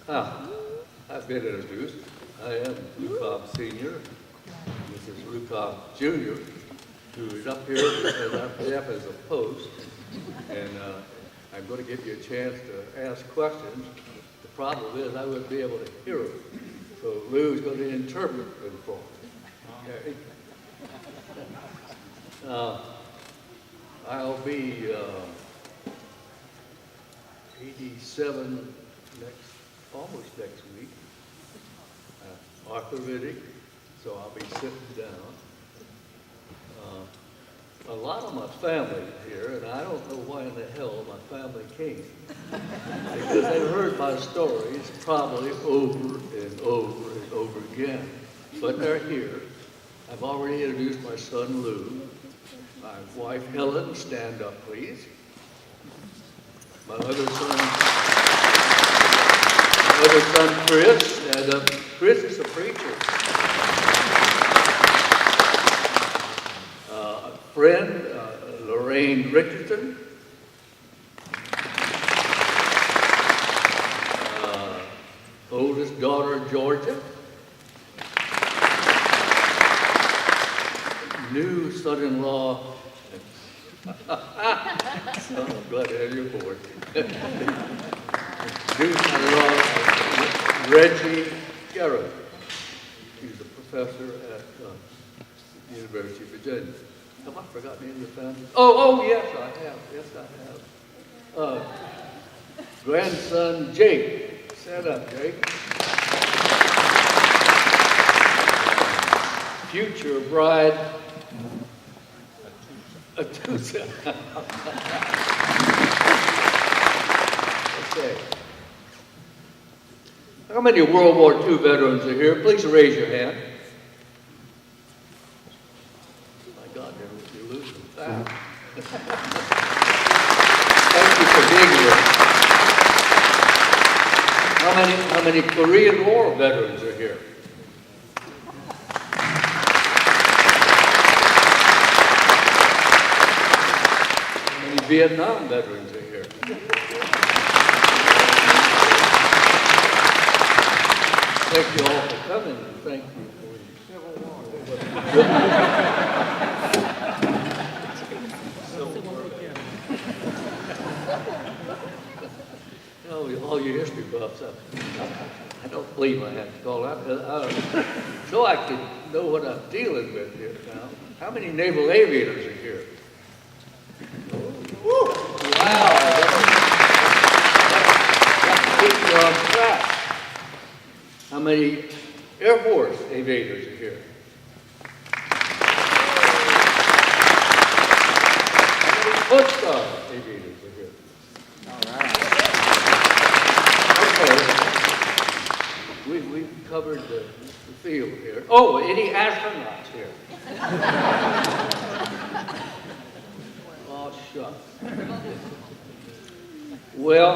I've been introduced. I am Louis Cobb Sr. This is Louis Cobb Jr., who is up here because I'm deaf as a post. And I'm going to give you a chance to ask questions. The problem is I wouldn't be able to hear them. So Lou's going to interpret them for me. Okay? I'll be 87 almost next week. Arthritic, so I'll be sitting down. A lot of my family is here, and I don't know why in the hell my family came. Because they've heard my stories probably over and over and over again. But they're here. I've already introduced my son Lou. My wife Helen, stand up please. My other son Chris, and Chris is a preacher. A friend, Lorraine Richardson. Oldest daughter, Georgia. New son-in-law. I'm glad to have you aboard. New son-in-law, Reggie Garrett. He's a professor at the University of Virginia. Have I forgotten any of your family? Oh, yes, I have. Yes, I have. Grandson, Jake. Stand up, Jake. Future bride, Atusa. Okay. How many World War II veterans are here? Please raise your hand. My God, you're losing fast. Thank you for being here. How many Korean War veterans are here? How many Vietnam veterans are here? Thank you all for coming, and thank you for the Civil War. All your history buffs up. I don't believe I have to call out. So I can know what I'm dealing with here now. How many naval aviators are here? Wow. That's keeping you on track. How many Air Force aviators are here? How many Coast Guard aviators are here? All right. Okay. We've covered the field here. Oh, any astronauts here? Oh, shucks. Well,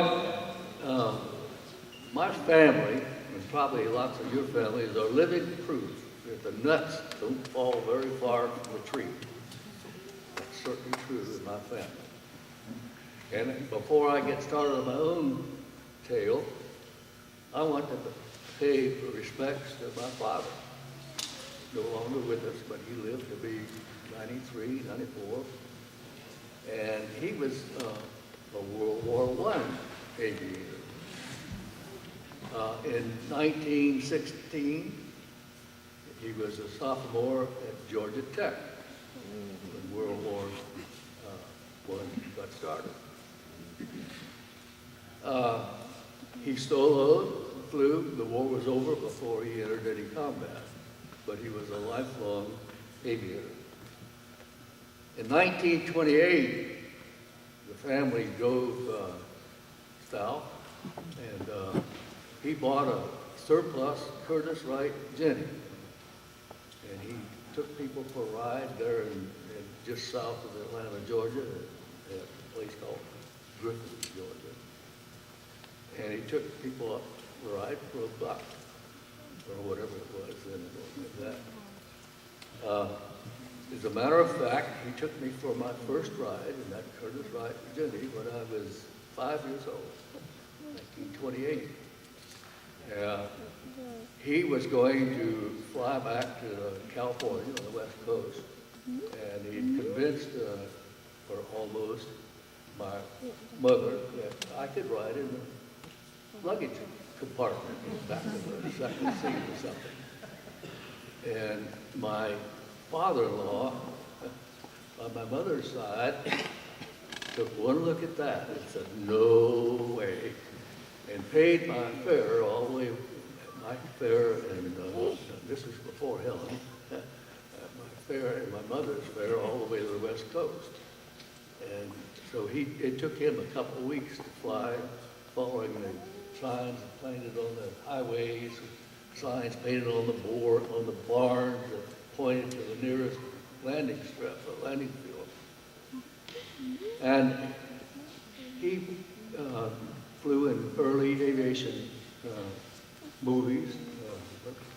my family, and probably lots of your families, are living proof that the nuts don't fall very far from the tree. That's certainly true in my family. And before I get started on my own tale, I want to pay respects to my father. No longer with us, but he lived to be 93, 94. And he was a World War I aviator. In 1916, he was a sophomore at Georgia Tech when World War I got started. He soloed, flew. The war was over before he entered any combat, but he was a lifelong aviator. In 1928, the family drove south, and he bought a surplus Curtiss Wright Jenny, and he took people for a ride there in just south of Atlanta, Georgia, at a place called Griffin, Georgia. And he took people up for a ride for $1, or whatever it was then, like that. As a matter of fact, he took me for my first ride in that Curtiss Wright Jenny when I was 5 years old, 1928. He was going to fly back to California on the West Coast, and he convinced, or almost, my mother that I could ride in the luggage compartment in the back of the second seat or something. And my father-in-law, on my mother's side, took one look at that and said, no way, and paid my fare all the way, my fare, and this was before Helen, my fare and my mother's fare all the way to the West Coast. And so it took him a couple of weeks to fly, following the signs painted on the highways, signs painted on the board, on the barns that pointed to the nearest landing strip, or landing field. And he flew in early aviation movies.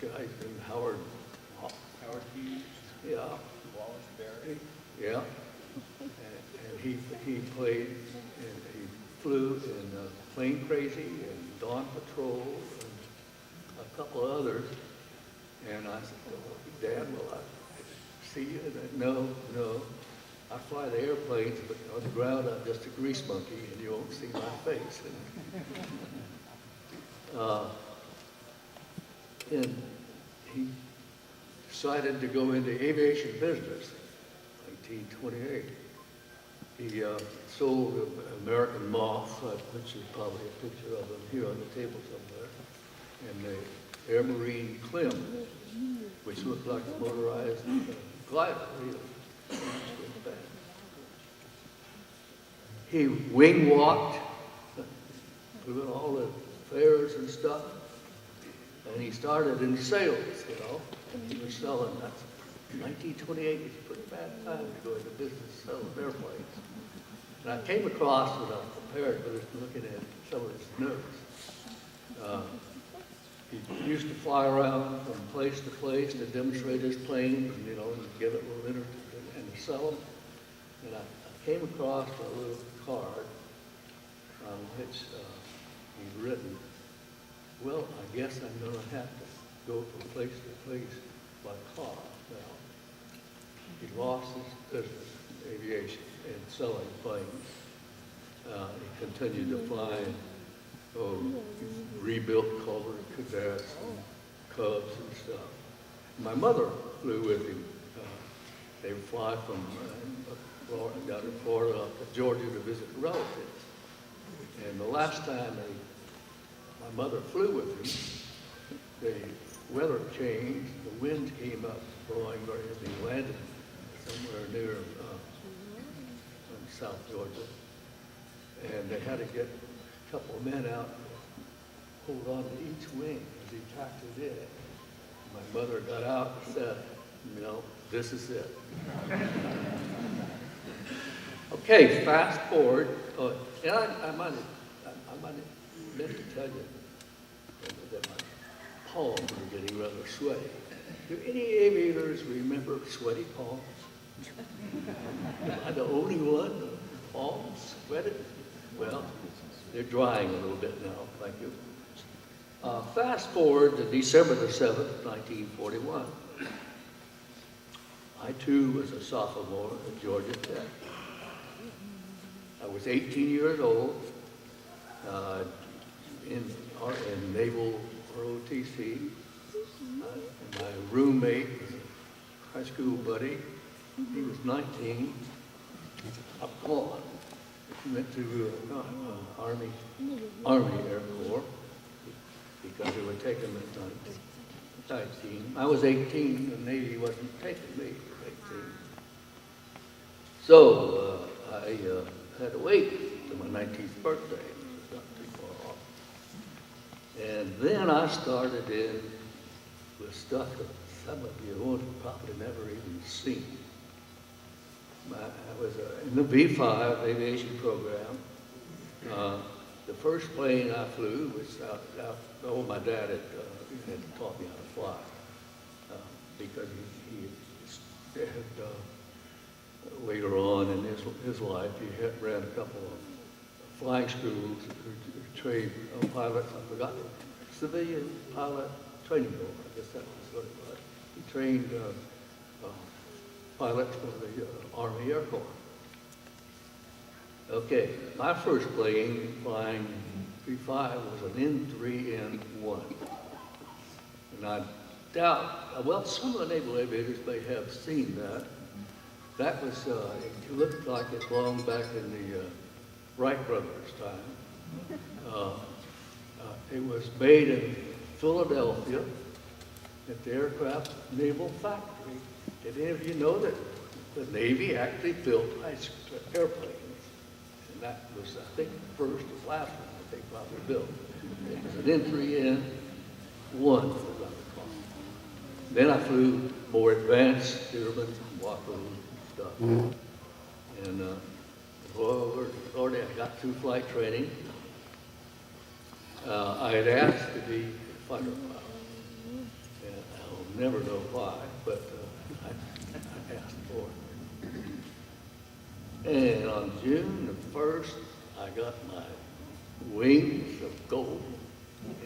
Guys named Howard Hughes. Yeah. Wallace Berry. Yeah. And he played, and he flew in Plane Crazy and Dawn Patrol and a couple of others. And I said, oh, Dad, will I see you? And no. I fly the airplanes, but on the ground I'm just a grease monkey, and you won't see my face. And he decided to go into aviation business in 1928. He sold American Moth, which is probably a picture of him here on the table somewhere, and the Air Marine Klim, which looked like a motorized glider, really. He wing walked through all the fairs and stuff, and he started in sales, He was selling, that's 1928 is a pretty bad time to go into business selling airplanes. And I came across, when I was prepared for this, looking at some of his notes. He used to fly around from place to place to demonstrate his planes, and, and give it a little interview and to sell them. And I came across a little card on which he'd written, well, I guess I'm going to have to go from place to place by car now. He lost his business in aviation and selling planes. He continued to fly rebuilt Culver Cadets and Cubs and stuff. My mother flew with him. They would fly from Florida, down in Florida up to Georgia to visit relatives. And the last time my mother flew with him, the weather changed, the winds came up blowing very heavy. They landed somewhere near South Georgia. And they had to get a couple of men out to hold on to each wing as he tackled in. My mother got out and said, this is it. Okay, fast forward. And I might have meant to tell you that my palms were getting rather sweaty. Do any aviators remember sweaty palms? Am I the only one? Palms sweated? Well, they're drying a little bit now. Thank you. Fast forward to December the 7th, 1941. I, too, was a sophomore at Georgia Tech. I was 18 years old in Naval ROTC. My roommate was a high school buddy. He was 19. I'm gone. He went to Army Air Corps because they were taking him at 19. I was 18, the Navy wasn't taking me at 18. So I had to wait till my 19th birthday. It was not too far off. And then I started in with stuff that some of you won't probably never even seen. I was in the V5 aviation program. The first plane I flew was my dad had taught me how to fly because he had later on in his life, he had ran a couple of flying schools to train pilots. I forgot civilian pilot training board. I guess that was what it was. He trained pilots for the Army Air Corps. Okay, my first plane flying 3.5 was an N3N1. And I doubt, well, some of the naval aviators may have seen that. That was, it looked like it belonged back in the Wright brothers' time. It was made in Philadelphia at the Aircraft Naval Factory. Did any of you know that the Navy actually built airplanes? And that was, I think, the first and last one that they probably built. It was an N3N1, as I recall. Then I flew more advanced Stearman, Waco stuff. And Lord, I got through flight training. I had asked to be a fighter pilot. And I'll never know why, but I asked for it. And on June the 1st, I got my wings of gold,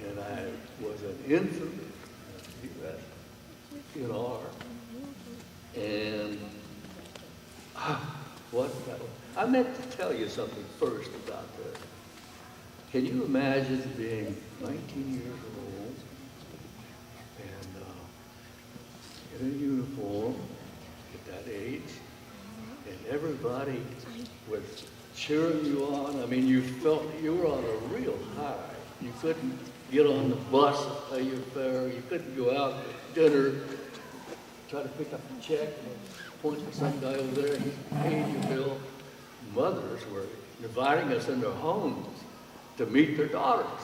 and I was an infant USR. And I meant to tell you something first about this. Can you imagine being 19 years old and in a uniform at that age, and everybody was cheering you on? I mean, you felt you were on a real high. You couldn't get on the bus and pay your fare. You couldn't go out to dinner, try to pick up a check, and point to some guy over there, he's paying your bill. Mothers were inviting us in their homes to meet their daughters.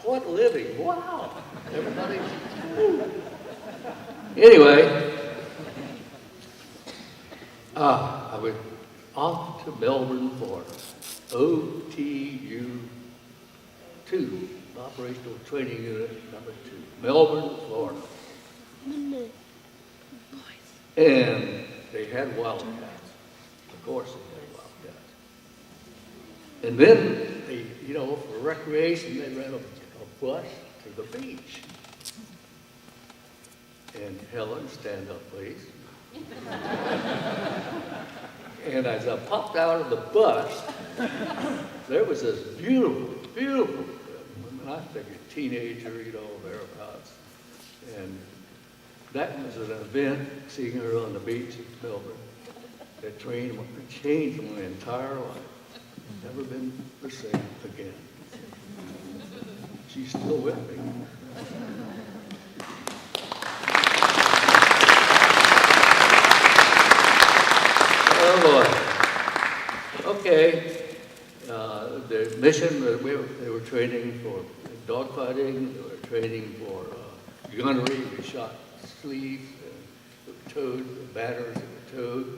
What living, wow. Everybody, woo. Anyway, I was off to Melbourne, Florida, OTU 2, Operational Training Unit number 2, Melbourne, Florida. And they had wildcats. Of course they had wildcats. And then they, for recreation, they ran a bus to the beach. And Helen, stand up, please. And as I popped out of the bus, there was this beautiful, beautiful, I think a teenager, thereabouts. And that was an event, seeing her on the beach in Melbourne, that changed my entire life. Never been the same again. She's still with me. Oh boy. Okay. The mission, they were training for dogfighting, they were training for gunnery. We shot sleeves, towed, banners that were towed.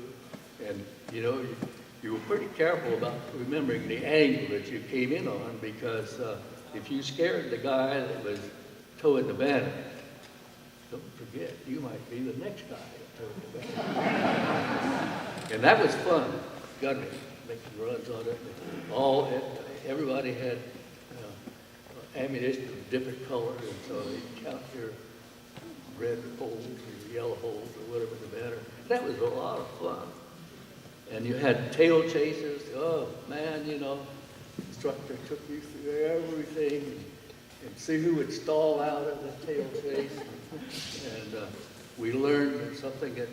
And, you were pretty careful about remembering the angle that you came in on, because if you scared the guy that was towing the banner, don't forget, you might be the next guy that towed the banner. And that was fun, gunnery, making runs on it. Everybody had ammunition of different colors, and so they count your red holes or yellow holes or whatever the matter. That was a lot of fun. And you had tail chasers. Oh man, the instructor took you through everything and see who would stall out of the tail chase. And we learned something that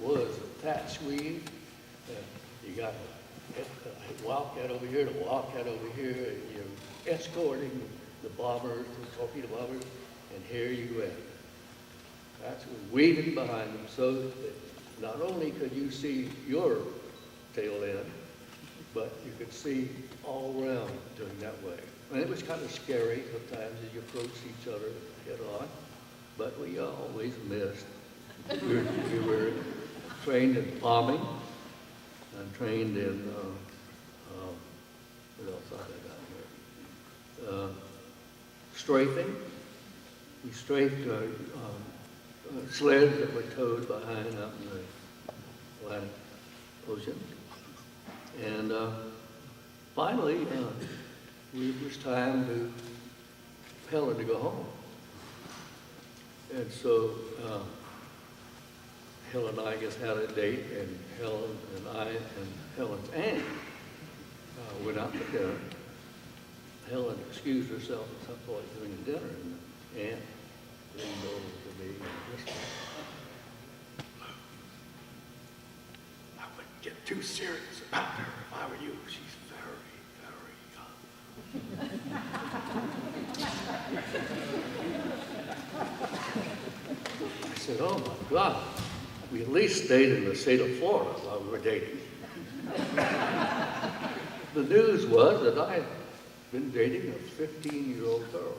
was attached weave. You got a wildcat over here, the wildcat over here, and you're escorting the bombers, the torpedo bombers, and here you went. That's weaving behind them, so that not only could you see your tail end, but you could see all around doing that way. And it was kind of scary sometimes as you approached each other head on, but we always missed. We were trained in bombing, and trained in, what else have I got here? Strafing. We strafed sleds that were towed behind up in the Atlantic Ocean. And finally, it was time to Helen to go home. And so Helen and I just had a date, and Helen and I and Helen's aunt went out to dinner. Helen excused herself at some point during the dinner, and the aunt leaned over to me and whispered, "I wouldn't get too serious about her if I were you. She's very, very young." I said, "Oh my God, we at least stayed in the state of Florida while we were dating." The news was that I had been dating a 15-year-old girl.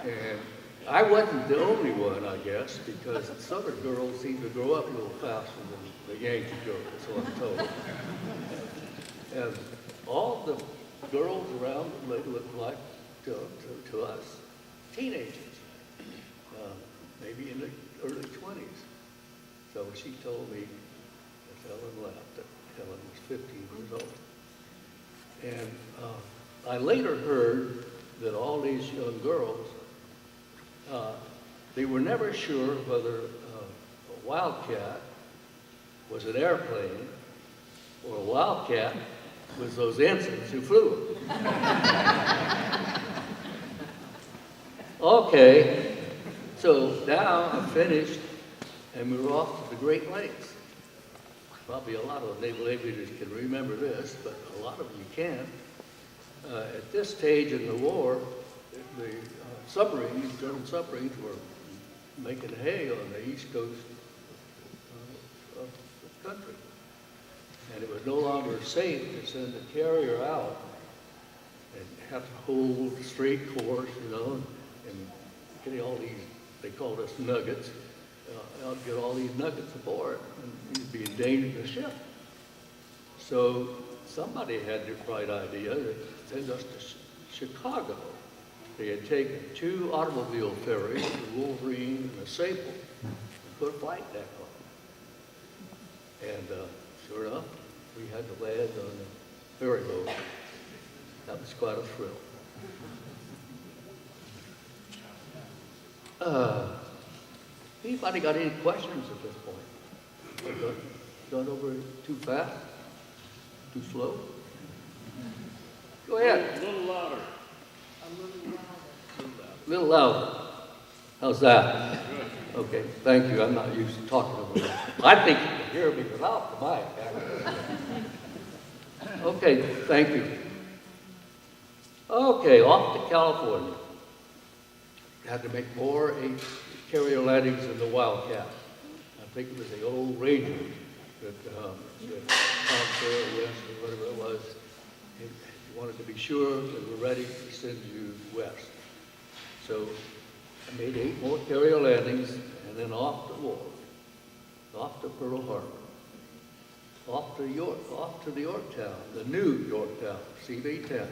And I wasn't the only one, I guess, because Southern girls seem to grow up a little faster than the Yankee girls, so I'm told. And all the girls around looked like, to us, teenagers, maybe in the early 20s. So she told me, as Helen left, that Helen was 15 years old. And I later heard that all these young girls, they were never sure whether a Wildcat was an airplane or a Wildcat was those ensigns who flew them. Okay, so now I'm finished, and we were off to the Great Lakes. Probably a lot of naval aviators can remember this, but a lot of you can't. At this stage in the war, the submarines, German submarines, were making hay on the east coast of the country. And it was no longer safe to send a carrier out and have to hold a straight course, and getting all these, they called us nuggets, get all these nuggets aboard, and you'd be endangering the ship. So somebody had the bright idea to send us to Chicago. They had taken 2 automobile ferries, the Wolverine and the Sable, and put a flight deck on. And sure enough, we had to land on a ferry boat. That was quite a thrill. Anybody got any questions at this point? Done over too fast? Too slow? Go ahead. A little louder. A little louder. How's that? Good. Okay, thank you. I'm not used to talking over there. I think you can hear me without the mic. Okay, thank you. Okay, off to California. Had to make more carrier landings in the Wildcat. I think it was the old Ranger that Tom Sawyer West or whatever it was. He wanted to be sure that we're ready to send you west. So I made 8 more carrier landings, and then off to war, off to Pearl Harbor, off to the Yorktown, the new Yorktown, CV-10,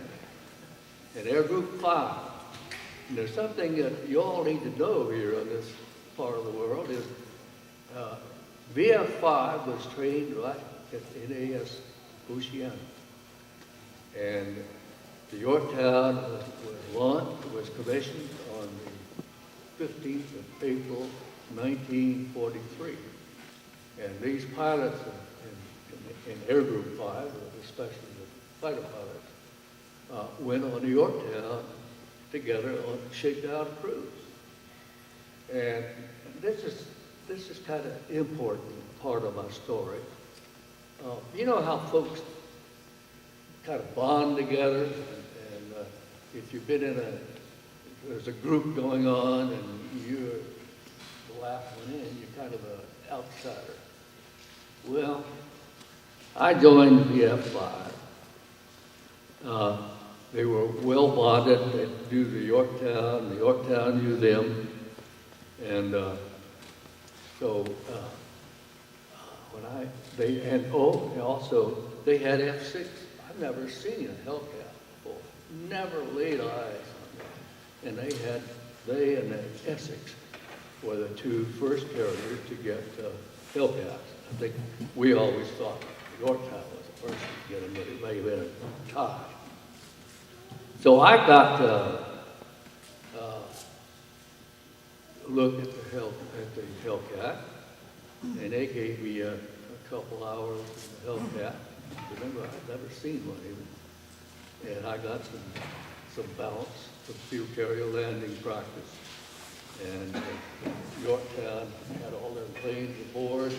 and Air Group 5. And there's something that you all need to know here in this part of the world is VF-5 was trained right at NAS Oceana. And the Yorktown was launched, was commissioned on the 15th of April, 1943. And these pilots in Air Group 5, especially the fighter pilots, went on the Yorktown together on a shakedown cruise. And this is kind of important part of my story. You know how folks kind of bond together, and if you've been in there's a group going on and you're the last one in, you're kind of an outsider. Well, I joined the F5. They were well bonded. They knew the Yorktown knew them. And also they had F6. I've never seen a Hellcat before. Never laid eyes on that. And they and the Essex were the 2 first carriers to get Hellcats. I think we always thought Yorktown was the first to get them, but it may have been a tie. So I got to look at the Hellcat, and they gave me a couple hours in the Hellcat. Remember, I'd never seen one even. And I got some balance, some field carrier landing practice. And Yorktown had all their planes aboard,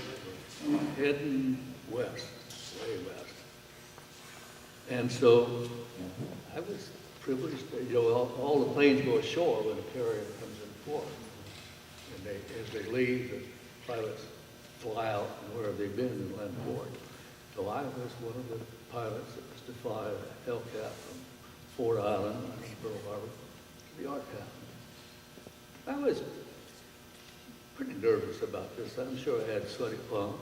heading west, way west. And so I was privileged, all the planes go ashore when a carrier comes in port. And as they leave, the pilots fly out wherever they've been and land aboard. So I was one of the pilots that was to fly a Hellcat from Fort Island, Pearl Harbor, to Yorktown. I was pretty nervous about this. I'm sure I had sweaty palms.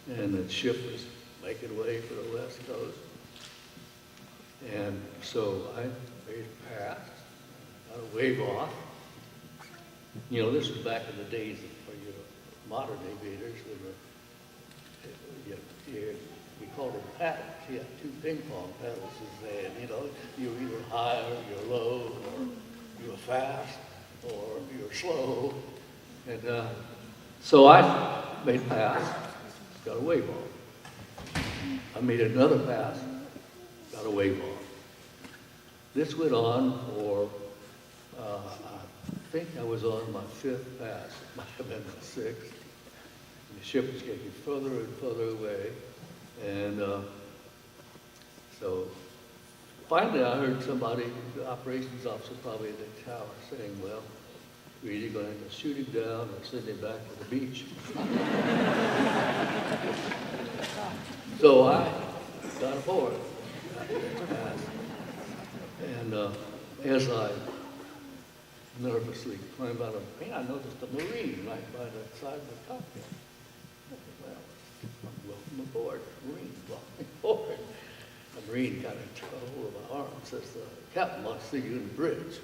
And the ship was making way for the West Coast. And so I made it past, got a wave off. You know, this was back in the days of modern aviators. We called them paddles. You had two ping pong paddles, and you were either high or you're low, or you were fast, or you were slow. And so I made a pass, got a wave off. I made another pass, got a wave off. This went on for, I think I was on my fifth pass. It might have been my sixth. And the ship was getting further and further away. And so finally I heard somebody, the operations officer probably at the tower, saying, well, we're either going to shoot him down or send him back to the beach. So I got aboard. And as I nervously climbed out of the plane, I noticed a Marine right by the side of the cockpit. I said, well, welcome aboard, Marine, welcome aboard. The Marine kind of took a hold of my arm and says, the captain wants to see you in the bridge.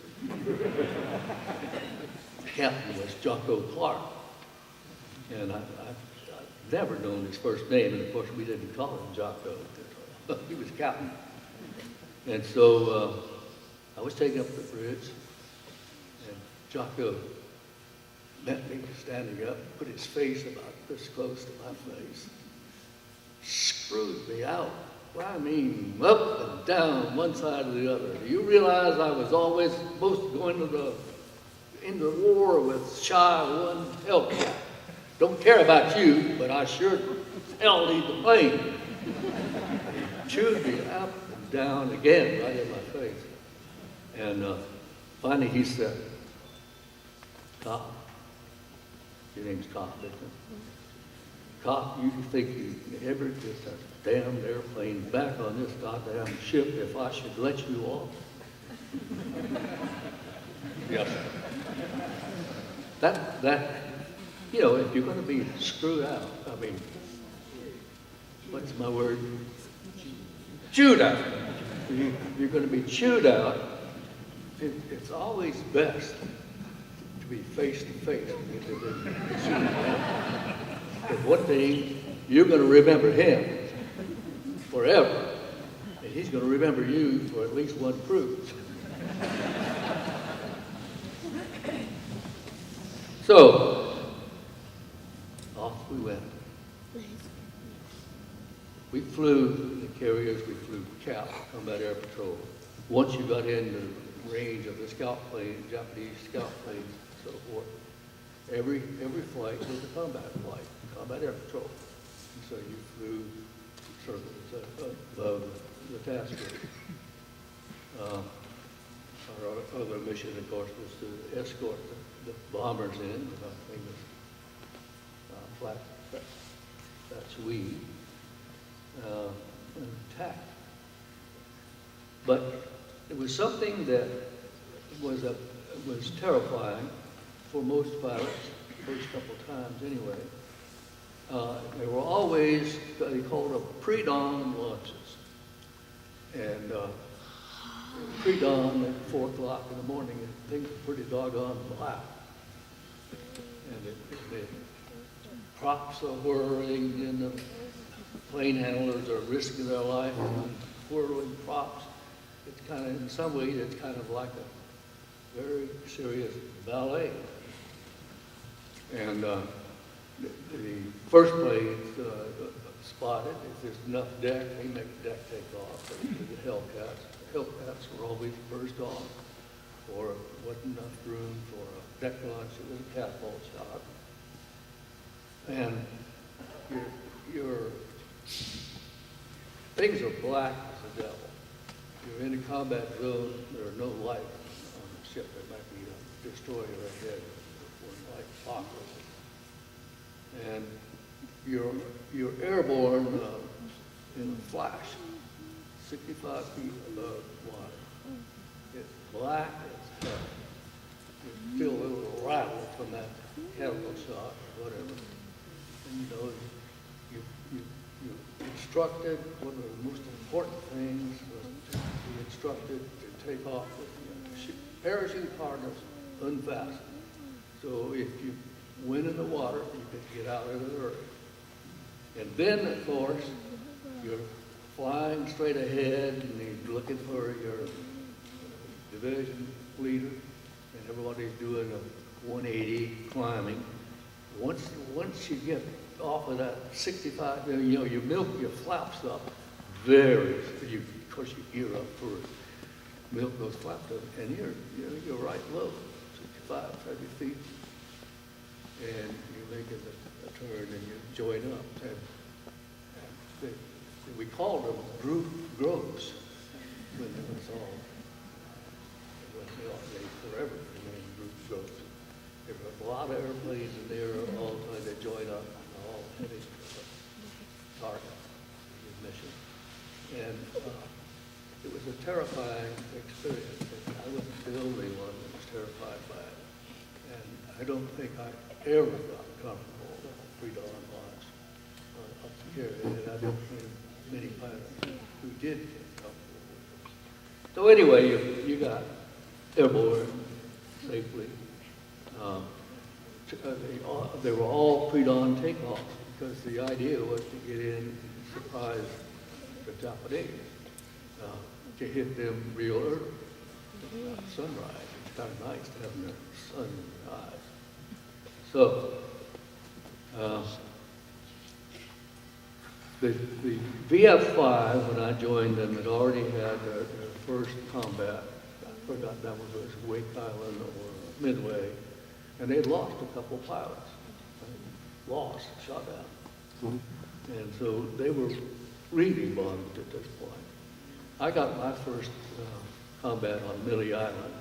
The captain was Jocko Clark. And I've never known his first name, and of course we didn't call him Jocko. He was captain. And so I was taken up the bridge, and Jocko met me standing up, put his face about this close to my face, screwed me out. Well, I mean, up and down, one side or the other. Do you realize I was always supposed to go into the war with shy one Hellcat? Don't care about you, but I sure hell need the plane. He chewed me up and down again, right in my face. And finally he said, Cobb, your name's Cobb, isn't it? Cobb, you think you ever get that damn airplane back on this goddamn ship if I should let you off? Yes. That, if you're going to be screwed out, I mean, what's my word? Chewed out. You're going to be chewed out. It's always best to be face to face. Because one thing, you're going to remember him forever, and he's going to remember you for at least one cruise. So, off we went. We flew the carriers, we flew CAP, Combat Air Patrol. Once you got in the range of the scout plane, Japanese scout planes, and so forth, every flight was a combat flight, Combat Air Patrol. And so you flew circles above the task group. Our other mission, of course, was to escort the bombers in, the famous that's we, and attack. But it was something that was terrifying for most pilots, first couple times anyway. They were always, they called them pre-dawn launches. And pre-dawn at 4 o'clock in the morning, and things were pretty doggone black. And the props are whirling, and the plane handlers are risking their life on whirling props. it's kind of, in some ways, it's kind of like a very serious ballet. And the first place spotted, if there's enough deck, they make the deck take off. But the Hellcats. The Hellcats were always first off, or wasn't enough room for a deck launch. It was a catapult shot. And your things are black as the devil. You're in a combat zone, there are no lights on the ship. There might be a destroyer ahead, one light pocket. And you're airborne in a flash, 65 feet above water. It's black, it's tough. You feel a little rattle from that catapult shot or whatever. And you know, you instructed, one of the most important things was to be instructed to take off with the parachute harness unfastened. So if you went in the water, you could get out of it early. And then, of course, you're flying straight ahead and you're looking for your division leader, and everybody's doing a 180 climbing. Once you get off of that 65, you know, you milk your flaps up of course you gear up first, milk those flaps up, and you're right low, 65, 70 feet, and you're making a turn and you join up. And we called them groves when it was all, they forever remained groves. There were a lot of airplanes in there all trying to join up, all heading for target mission. And it was a terrifying experience. I wasn't the only one that was terrified by it. And I don't think I ever got comfortable with a pre-dawn launch up the carrier, and I don't think many pilots who did get comfortable with it. So anyway, you got airborne safely. They were all pre-dawn takeoffs because the idea was to get in and surprise the Japanese, to hit them real early. Sunrise, it's kind of nice to have the sun in your eyes. So, the VF-5, when I joined them, had already had their first combat. I forgot that was Wake Island or Midway. And they'd lost a couple pilots. Shot down. And so they were really bombed at this point. I got my first combat on Millie Island.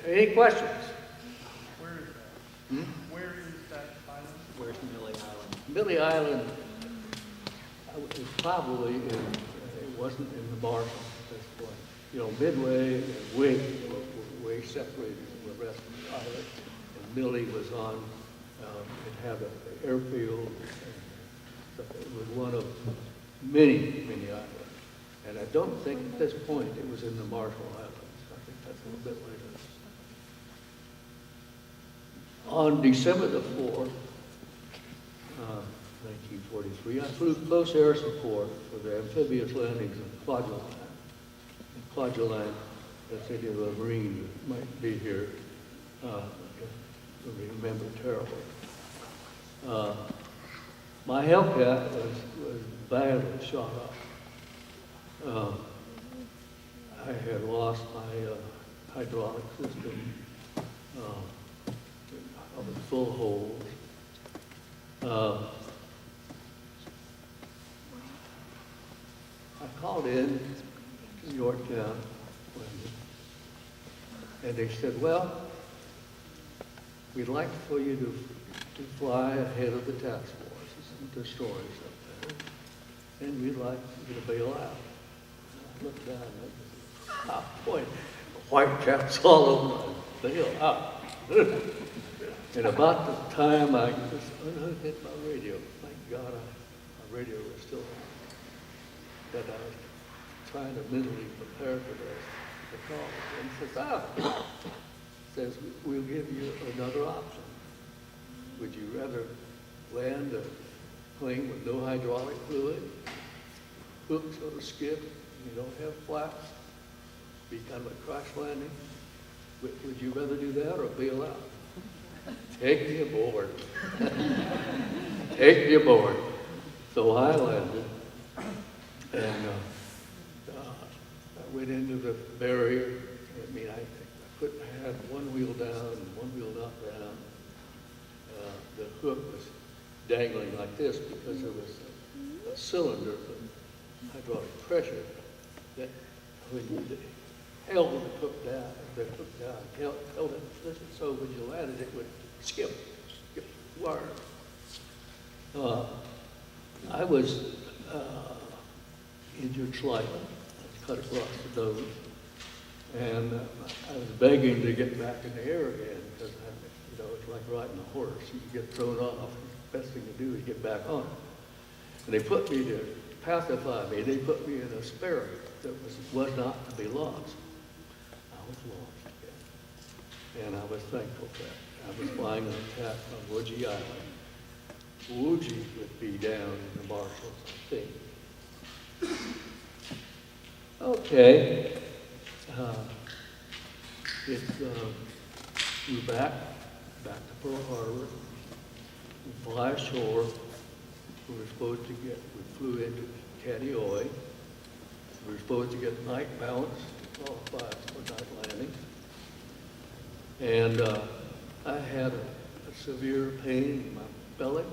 Any questions? Where is that? Where is that island? Where's Millie Island? Millie Island is probably it wasn't in the Marshall at this point. You know, Midway and Wake were way separated from the rest of the island. And Millie was on, it had an airfield. It was one of many, many islands. And I don't think at this point it was in the Marshall Islands. I think that's a little bit later. On December the 4th, 1943, I flew close air support for the amphibious landings of Kwajalein. Kwajalein, that's any of the Marines that might be here, remember terribly. My Hellcat was badly shot up. I had lost my hydraulic system. I was full of holes. I called in to Yorktown, and they said, well, we'd like for you to fly ahead of the task forces and destroy something, and we'd like you to bail out. I looked down and I said, boy, white caps all over my bail out. And about the time I just unhooked my radio, thank God my radio was still on. That I was trying to mentally prepare for this, the call. And says, we'll give you another option. Would you rather land a plane with no hydraulic fluid, hooks on a skip, you don't have flaps, be kind of a crash landing. Would you rather do that or bail out? Take me aboard. Take me aboard. So I landed, and I went into the barrier. I mean, I couldn't have one wheel down and one wheel not down. The hook was dangling like this because there was a cylinder of hydraulic pressure that when you held the hook down, held it, so when you landed it would skip wire. I was injured slightly. I was cut across the nose, and I was begging to get back in the air again because it's like riding a horse. You get thrown off. The best thing to do is get back on it. And they put me to pacify me. They put me in a Sperry that was not to be lost. I was lost again, and I was thankful for that. I was flying an attack on Woodgie Island. Woodgie would be down in the Marshalls, I think. Okay. We're back to Pearl Harbor. We fly ashore. We flew into Kaneohe. We were supposed to get night balance, qualify for night landing. And I had a severe pain in my belly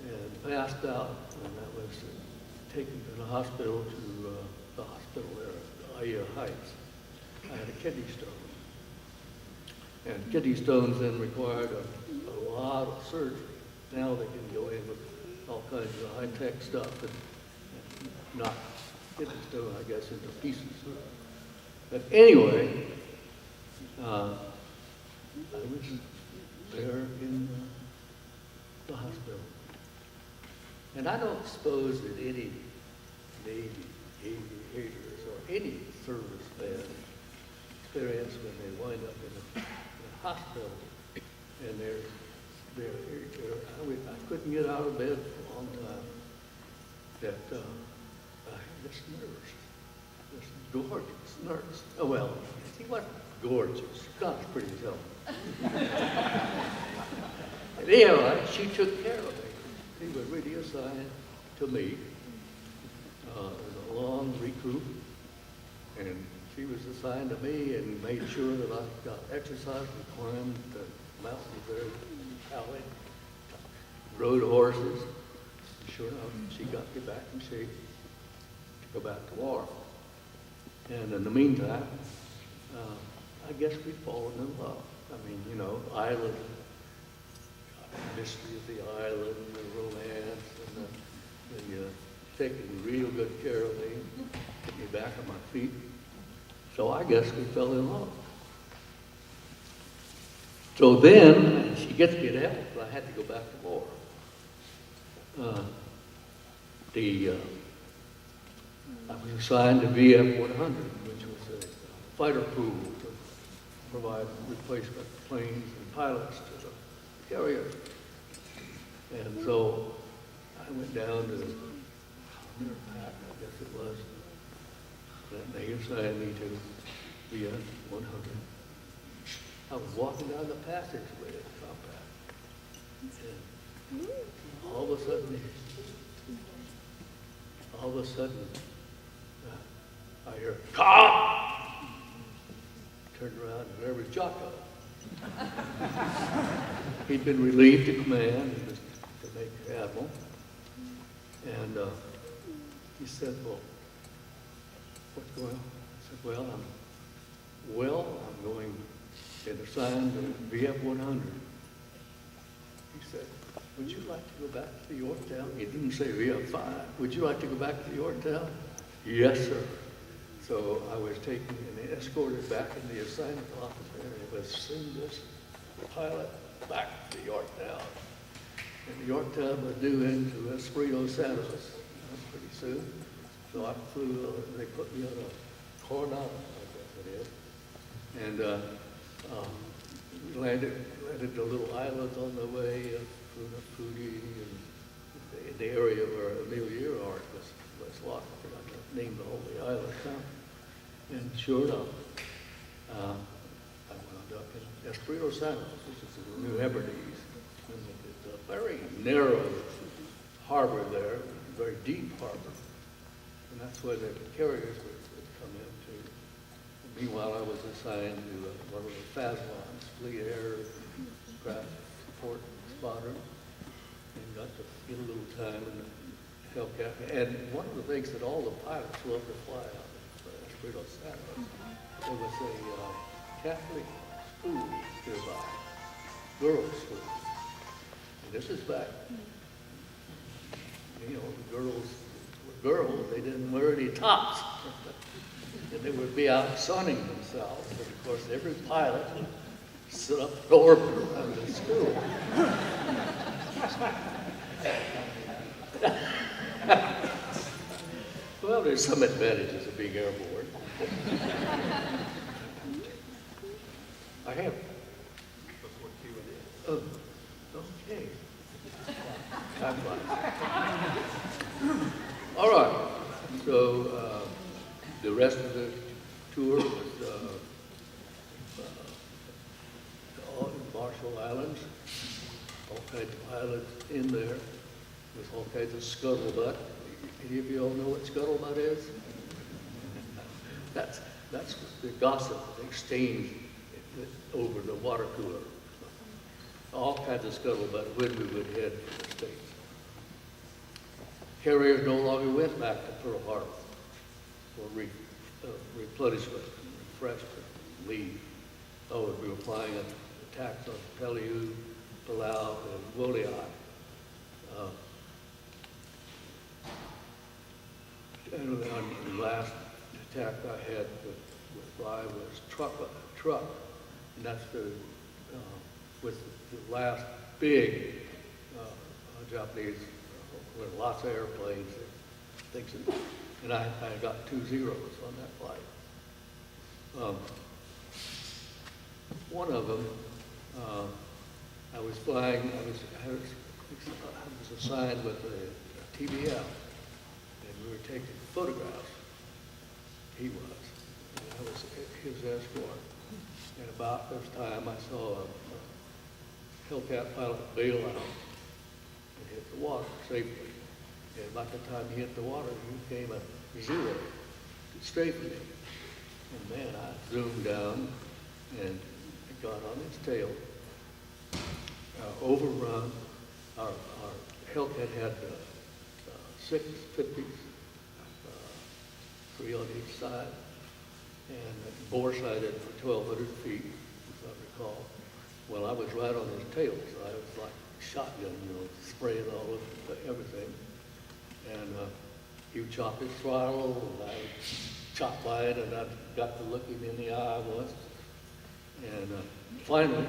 and passed out, and I was taken to the hospital there at Ia Heights. I had a kidney stone. And kidney stones then required a lot of surgery. Now they can go in with all kinds of high-tech stuff and knock kidney stone, I guess, into pieces. But anyway, I was there in the hospital. And I don't suppose that any Navy aviators or any servicemen experience when they wind up in a hospital and I couldn't get out of bed for a long time. That I had this nurse, this gorgeous nurse. Oh well, he wasn't gorgeous. God was pretty tall. And anyway, she took care of me. She was really assigned to me. It was a long recoup, and she was assigned to me and made sure that I got exercise and climbed the mountains there, Valley, rode horses. Sure enough, she got me back in shape to go back to war. And in the meantime, I guess we'd fallen in love. I mean, island, mystery of the island, the romance, and the taking real good care of me, get me back on my feet. So I guess we fell in love. So then, she gets me to help, but I had to go back to war. I was assigned to VF 100, which was a fighter pool to provide replacement planes and pilots to the carrier. And so I went down to Pack, I guess it was, and they assigned me to VF 100. I was walking down the passageway at Compact, and all of a sudden, I hear, Cobb! Turned around, and there was Jocko. He'd been relieved to command, he was the Major Admiral, and he said, well, what's going on? I said, I'm going and assigned to VF 100. He said, would you like to go back to the Yorktown? He didn't say VF 5. Would you like to go back to the Yorktown? Yes, sir. So I was taken and escorted back in the assignment office area to send this pilot back to Yorktown. And the Yorktown was due into Espirito Santos pretty soon. So I flew, they put me on a Coronado, I guess it is. And we landed the little islands on the way, Funafuti and in the area where Amelia Earhart was locked. I forgot to name the whole island now. And sure enough, I wound up in Espirito Santos, which is in the New Hebrides. And it's a very narrow harbor there, very deep harbor. And that's where the carriers would come into. Meanwhile, I was assigned to one of the FASLONs, Fleet Air Craft Support Squadron, and got to get a little time in the Hellcat. And one of the things that all the pilots love to fly out of Espirito Santos, there was a Catholic school nearby, girls' school. And this is back, you know, the girls were girls, they didn't wear any tops. And they would be out sunning themselves. But of course, every pilot would sit up and orbit around the school. Well, there's some advantages of being airborne. I have. Oh, okay. Time flies. All right. So the rest of the tour was all in Marshall Islands. All kinds of islands in there with all kinds of scuttlebutt. Any of you all know what scuttlebutt is? That's the gossip, the exchange over the water cooler. All kinds of scuttlebutt when we would head for the States. Carriers no longer went back to Pearl Harbor for replenishment, refreshment, leave. Oh, we were flying attacks on Peleliu, Palau, and Woliai. And the last attack I had with fly was truck, and that's with the last big Japanese, with lots of airplanes and things, and I got 2 zeros on that flight. One of them, I was flying, I was assigned with a TBL, and we were taking photographs. He was, and I was his escort. And about this time, I saw a Hellcat pilot bail out and hit the water safely. And about the time he hit the water, he came a 0 straight for me. And man, I zoomed down and got on his tail. Overrun. Our Hellcat had 6 50s, 3 on each side, and bore-sided for 1,200 feet, if I recall. Well, I was right on his tail, so I was like shotgun, spraying all over everything. And he would chop his throttle, and I would chop by it, and I got to look him in the eye once. And finally,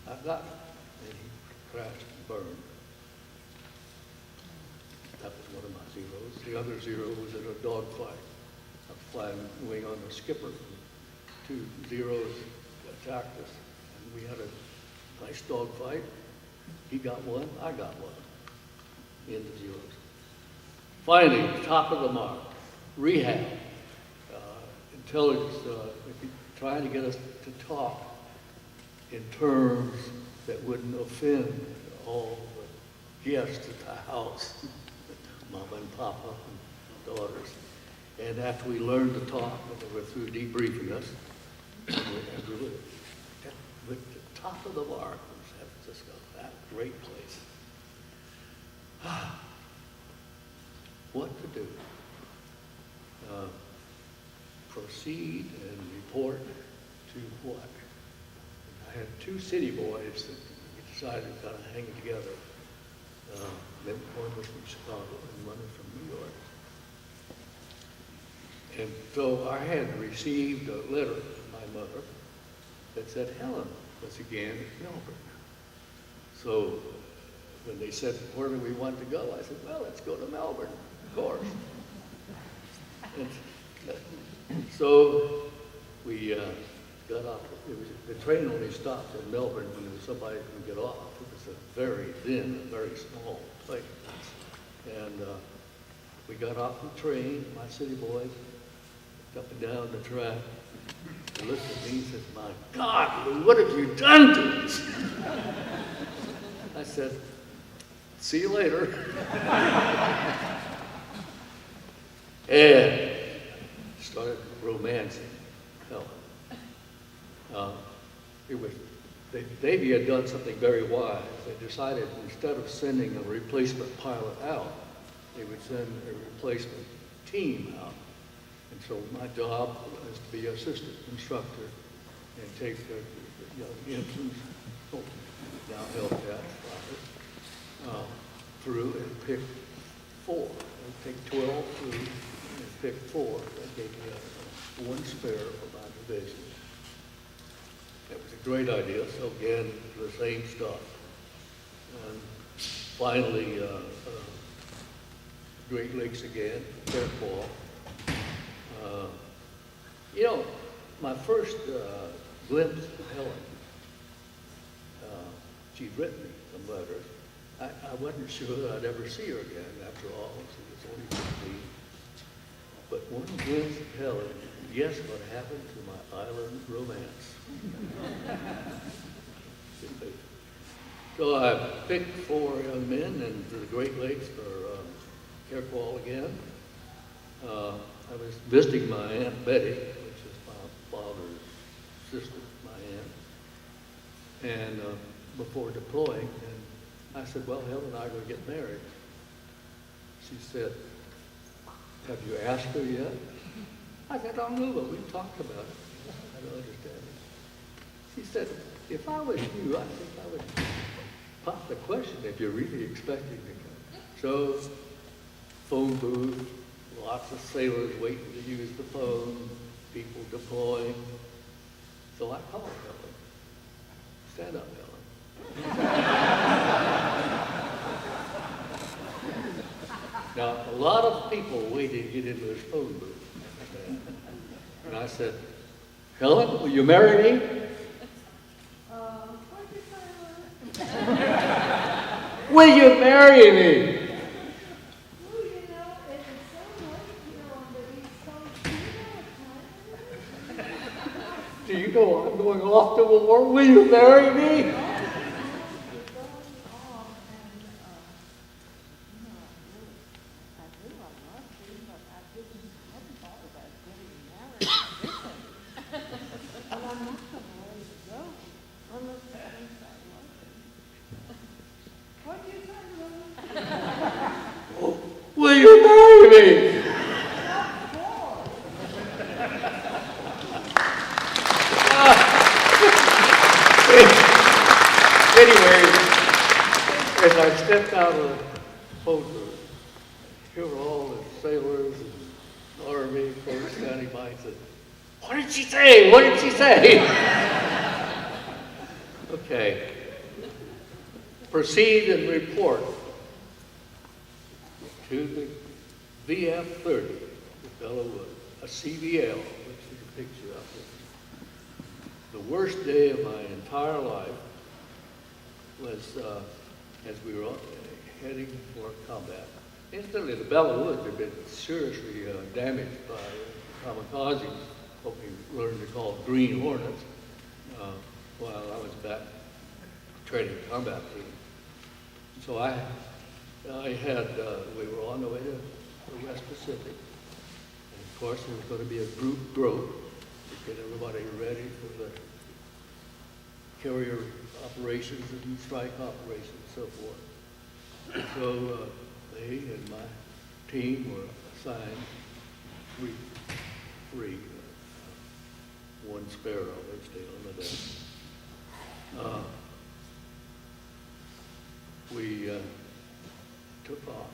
I got him, and he crashed and burned. That was one of my zeros. The other 0 was in a dogfight. I was flying wing on the skipper. 2 zeros attacked us, and we had a nice dogfight. He got 1, I got 1. End of zeros. Finally, top of the mark, rehab. Intelligence, trying to get us to talk in terms that wouldn't offend all the guests at the house, Mama and Papa and daughters. And after we learned to talk, and they were through debriefing us, and we were at the top of the mark in San Francisco, that great place. What to do? Proceed and report to what? I had 2 city boys that we decided to kind of hang together. One was from Chicago and one was from New York. And so I had received a letter from my mother that said Helen was again at Melbourne. So when they said, where do we want to go? I said, well, let's go to Melbourne, of course. And so we got off. The train only stopped in Melbourne when there was somebody who could get off. It was a very thin, a very small place. we got off the train, my city boys, up and down the track. He looked at me and said, "My God, Lou, what have you done to us?" I said, "See you later." And started romancing Helen. Davy had done something very wise. They decided instead of sending a replacement pilot out, they would send a replacement team out. And so my job was to be assistant instructor and take the infants, now Hellcats, through and pick 4. They'd take 12 through and pick 4. They gave me one spare for my division. It was a great idea, so again, the same stuff. And finally, Great Lakes again, Fairfall. My first glimpse of Helen, she'd written me some letters. I wasn't sure that I'd ever see her again after all. She was only 15. But one glimpse of Helen, guess what happened to my island romance? So I picked 4 young men and the Great Lakes for Fairfall again. I was visiting my Aunt Betty, which is my father's sister, my aunt, and before deploying, and I said, "Well, Helen and I are going to get married." She said, "Have you asked her yet?" I said, "Oh, no, but we've talked about it. I don't understand it." She said, "If I was you, I think I would pop the question if you're really expecting to come." So, phone booth, lots of sailors waiting to use the phone, people deploying. So I called Helen. "Stand up, Helen." Now, a lot of people waited to get into this phone booth. And I said, "Helen, will you marry me?" "Will you marry me?" "Do you know I'm going off to the war? Will you marry me?" "Will you marry me?" Anyway, as I stepped out of the phone booth, here were all the sailors and Army folks standing by and said, "What did she say? What did she say?" Okay. Proceed and report to the VF-30, the Bellawood, a CVL, which is a picture of it. The worst day of my entire life was as we were heading for combat. Instantly, the Bellawood had been seriously damaged by kamikazes, what we learned to call Green Hornets, while I was back training combat team. So we were on the way to the West Pacific. And of course, there was going to be a group growth to get everybody ready for the carrier operations and strike operations and so forth. So they and my team were assigned three, one sparrow, they stayed on the deck. We took off,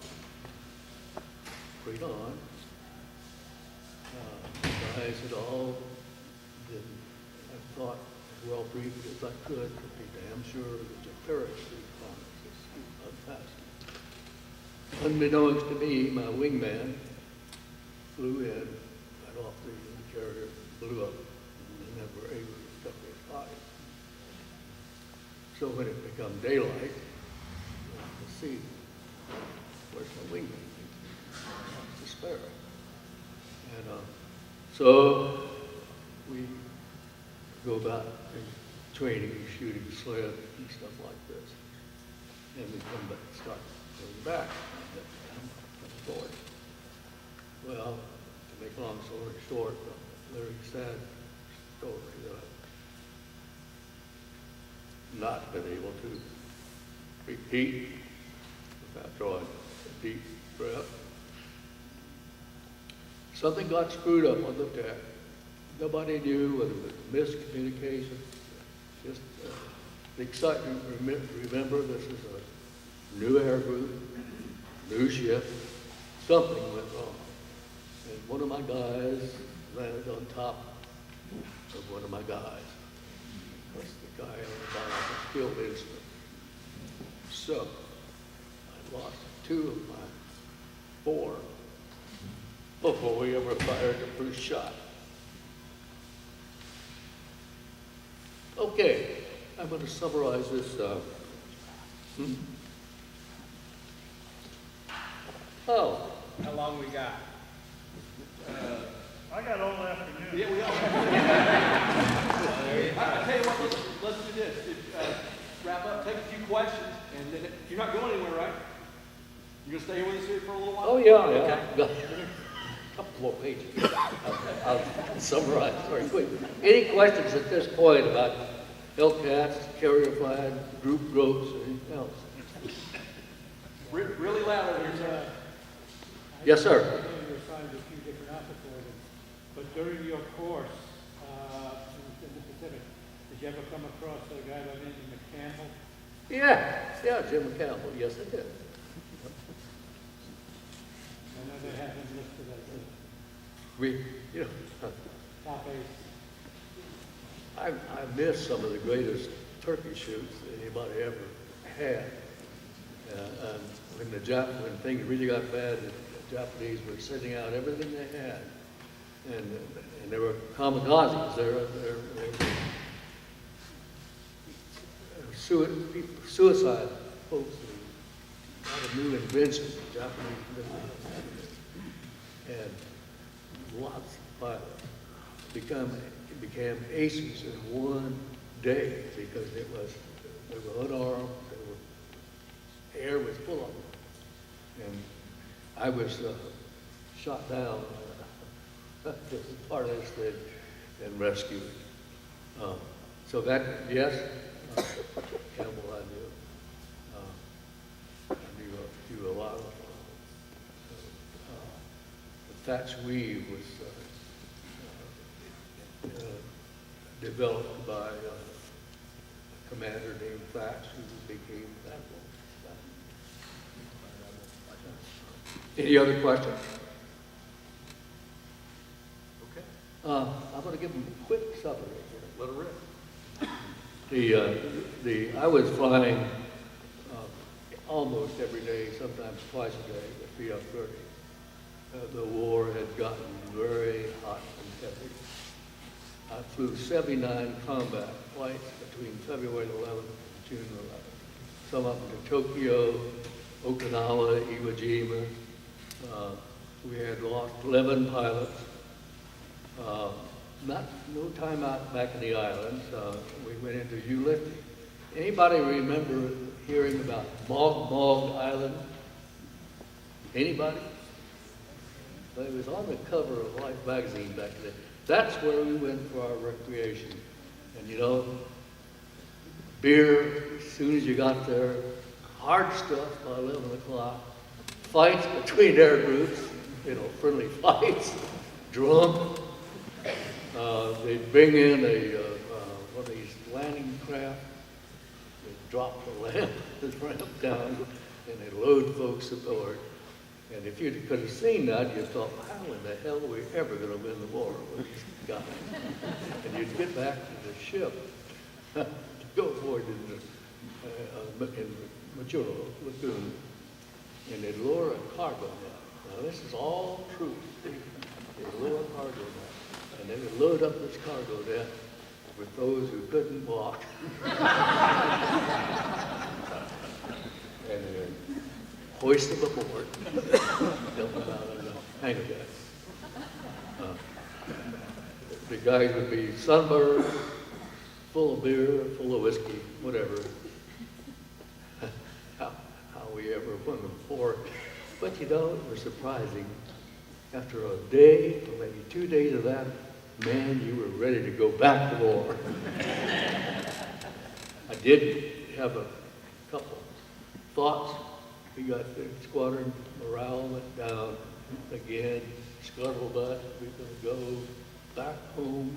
straight on. The guys had all been, I thought, as well briefed as I could to be damn sure that the parachute on was unfastened. Unbeknownst to me, my wingman flew in, got off the carrier, blew up, and then were able to stop his body. So when it became daylight, to see where's my wingman. to spare. And so we go about training, shooting sled and stuff like this. And we come back, start going back. Forward. Well, to make a long story short, a very sad story that I've not been able to repeat without drawing a deep breath. Something got screwed up on the deck. Nobody knew whether it was miscommunication, just the excitement. Remember, this is a new air group, new ship. Something went wrong. And one of my guys landed on top of one of my guys. That's the guy on the bottom was killed instantly. So, I lost 2 of my 4 before we ever fired the first shot. Okay, I'm going to summarize this. Oh. How long we got? I got all afternoon. Yeah, we all have. I tell you what, let's do this. Wrap up, take a few questions, and then you're not going anywhere, right? You're gonna stay with us here for a little while? Oh, yeah, yeah. A couple more pages. I'll summarize very quick. Any questions at this point about Hellcats, carrier flag, group ropes, or anything else? Really loud over here, sir. Yes, sir. I know you assigned a few different officers, but during your course in the Pacific, did you ever come across a guy by the name of McCampbell? Yeah, Jim Campbell. Yes, I did. I know they have him listed as We, the top ace. I missed some of the greatest turkey shoots that anybody ever had. When things really got bad, the Japanese were sending out everything they had, and there were kamikazes. There were suicide folks who had a new invention, the Japanese did, and lots of pilots became aces in one day because they were unarmed. Air was full of them. And I was shot down as part of this thing and rescued. So that, yes, Campbell I knew. I knew a lot of the Thatch Weave was developed by a commander named Thatch who became Admiral. Any other questions? Okay. I'm going to give them a quick summary here. Let it rip. I was flying almost every day, sometimes twice a day, at PF-30. The war had gotten very hot and heavy. I flew 79 combat flights between February 11th and June 11th. Some of them to Tokyo, Okinawa, Iwo Jima. We had lost 11 pilots. No time out back in the islands. We went into Ulithi. Anybody remember hearing about Mog Island? Anybody? It was on the cover of Life magazine back then. That's where we went for our recreation. And beer as soon as you got there, hard stuff by 11 o'clock, fights between air groups, friendly fights, drunk. They'd bring in one of these landing craft, they'd drop the ramp down, and they'd load folks aboard. And if you could have seen that, you'd thought, how in the hell are we ever going to win the war with these guys? And you'd get back to the ship to go aboard in Majuro Lagoon, and they'd lower a cargo net. Now, this is all true. They'd lower a cargo net, and they would load up this cargo net with those who couldn't walk. And hoist them aboard. hang of that. The guys would be sunburned, full of beer, full of whiskey, whatever. how we ever won the war. But you know, it was surprising. After a day, or maybe 2 days of that, man, you were ready to go back to war. I did have a couple thoughts. We got the squadron morale went down again, scuttlebutt, we're gonna go back home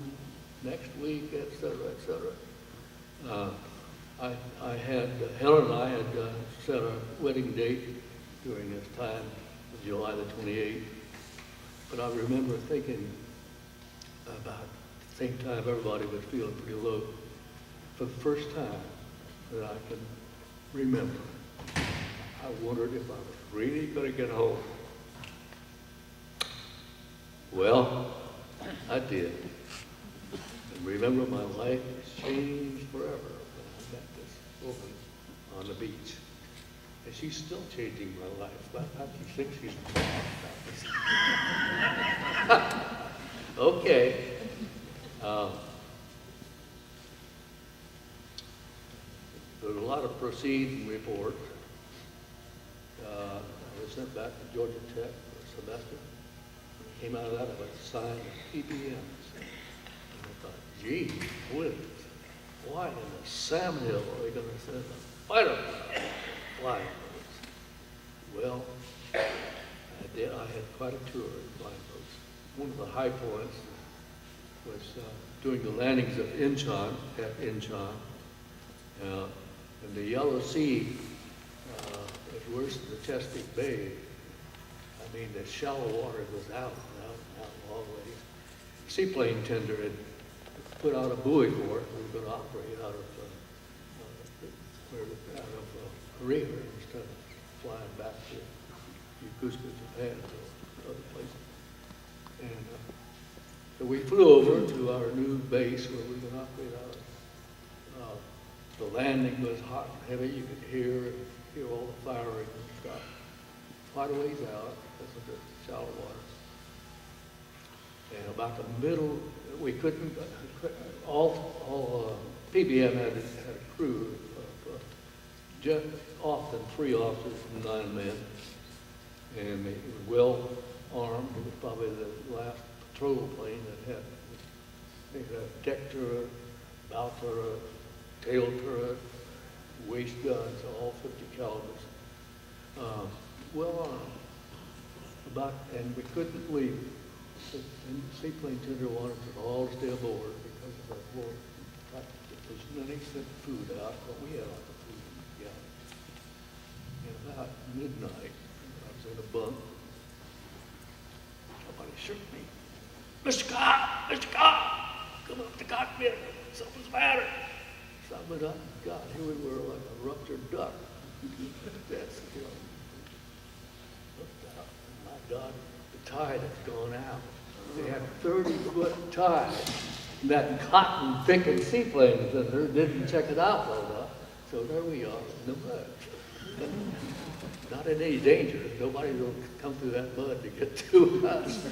next week, et cetera, et cetera. Helen and I had set a wedding date during this time, July the 28th. But I remember thinking about the same time everybody was feeling pretty low. For the first time that I can remember, I wondered if I was really going to get home. Well, I did. And remember, my life has changed forever when I met this woman on the beach. And she's still changing my life. But I think she's okay. There's a lot of proceeding reports. I was sent back to Georgia Tech for a semester. Came out of that, I was assigned to PBMs. And I thought, gee whiz, why in the Sam Hill are they going to send a fighter flying boats? Well, I had quite a tour in flying boats. One of the high points was doing the landings of Incheon, at Incheon. And the Yellow Sea was worse than the Chesapeake Bay. I mean, the shallow water was out long ways. Seaplane tender had put out a buoy for it. We were going to operate out of Korea instead of flying back to Yokosuka, Japan, or other places. And so we flew over to our new base where we were going to operate out of. The landing was hot and heavy. You could hear all the firing and stuff. Quite a ways out because of the shallow water. And about the middle, we couldn't, all PBM had a crew of just often 3 officers and 9 men. And they were well armed. It was probably the last patrol plane that had a deck turret, bow turret, tail turret, waist guns, all 50 calibers. Well armed. And we couldn't leave. And the seaplane tender wanted us all to stay aboard because of our war. There's none sent food out, but we had all the food. Yeah. And about midnight, I was in a bunk. Somebody shook me. Mr. Cobb! Mr. Cobb! Come up to the cockpit. Something's the matter. So I went up, God, here we were like a ruptured duck. That's, looked out, and my God, the tide had gone out. They had 30-foot tide. That cotton-picking seaplanes in there didn't check it out well enough. So there we are in the mud. Not in any danger. Nobody will come through that mud to get to us. So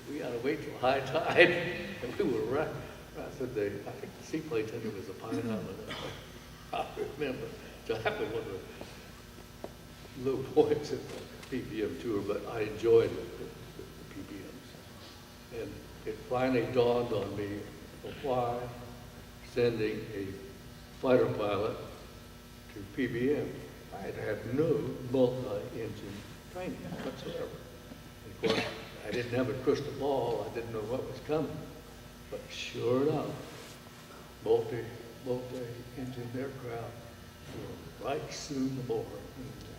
we had to wait till high tide, and we were right. I think the seaplane tender was a Pine Island. I remember. So that was one of the low points of the PBM tour, but I enjoyed the PBMs. And it finally dawned on me why sending a fighter pilot to PBM. I had had no multi-engine training whatsoever. And of course, I didn't have a crystal ball. I didn't know what was coming. But sure enough, multi-engine aircraft were right soon aboard.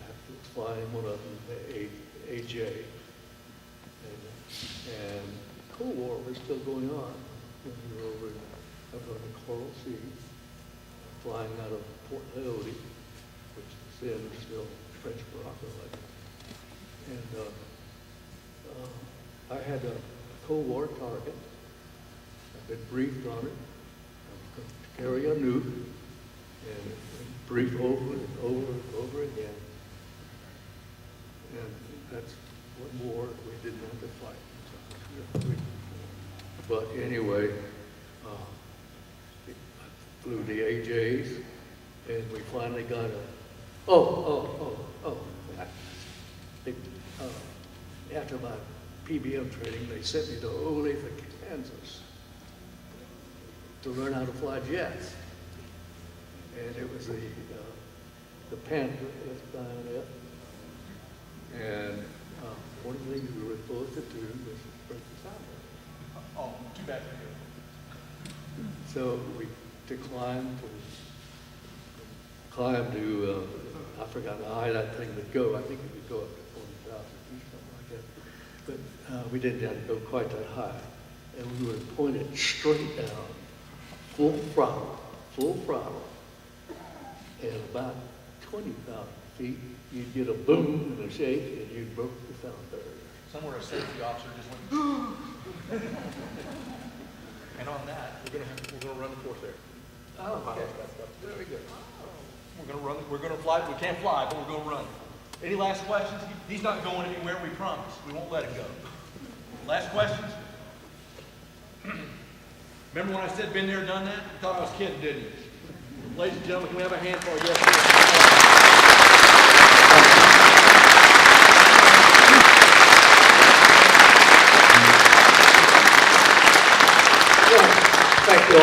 After flying one of them, the AJ. And the Cold War was still going on when we were over in the Coral Sea, flying out of Port Leahy, which is then still French Morocco. And I had a Cold War target. I've been briefed on it. I was going to carry a nuke and brief over and over and over again. And that's One more, we didn't have to fight. So, 3, 4. But anyway, I flew the AJs, and we finally got after my PBM training, they sent me to Olathe, Kansas, to learn how to fly jets. And it was the Panther, F9F. And one of the things we were supposed to do was break the sound. Oh, too bad for you. So we declined to, I forgot how high that thing would go. I think it would go up to 40,000 feet, something like that. But we didn't have to go quite that high. And we were pointed straight down, full throttle. And about 20,000 feet, you'd get a boom and a shake, and you broke the sound barrier. Somewhere a safety officer just went, and on that, we're gonna run the course there. Oh, okay. Very good. We're gonna fly, we can't fly, but we're gonna run. Any last questions? He's not going anywhere, we promise. We won't let him go. Last questions? Remember when I said been there, done that? You thought I was kidding, didn't you? Ladies and gentlemen, can we have a hand for our guest? Thank you all.